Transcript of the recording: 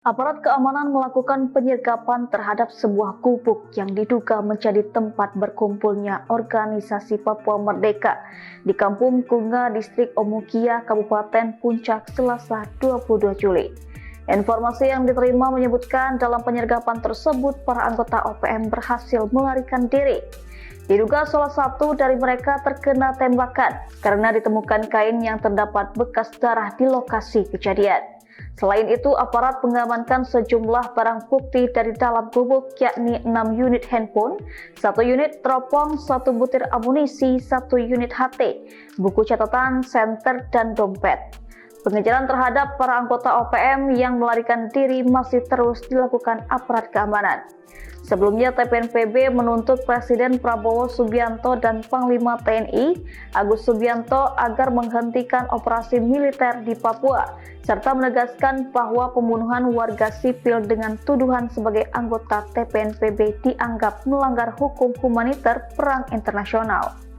Aparat keamanan melakukan penyergapan terhadap sebuah gubuk yang diduga menjadi tempat berkumpulnya organisasi Papua Merdeka di Kampung Kunga, Distrik Omukia, Kabupaten Puncak, Selasa 22 Juli. Informasi yang diterima menyebutkan dalam penyergapan tersebut para anggota OPM berhasil melarikan diri. Diduga salah satu dari mereka terkena tembakan karena ditemukan kain yang terdapat bekas darah di lokasi kejadian. Selain itu, aparat mengamankan sejumlah barang bukti dari dalam gubuk, yakni 6 unit handphone, 1 unit teropong, 1 butir amunisi, 1 unit HT, buku catatan, senter, dan dompet. Pengejaran terhadap para anggota OPM yang melarikan diri masih terus dilakukan aparat keamanan. Sebelumnya, TPNPB menuntut Presiden Prabowo Subianto dan Panglima TNI Agus Subianto agar menghentikan operasi militer di Papua, serta menegaskan bahwa pembunuhan warga sipil dengan tuduhan sebagai anggota TPNPB dianggap melanggar hukum humaniter perang internasional.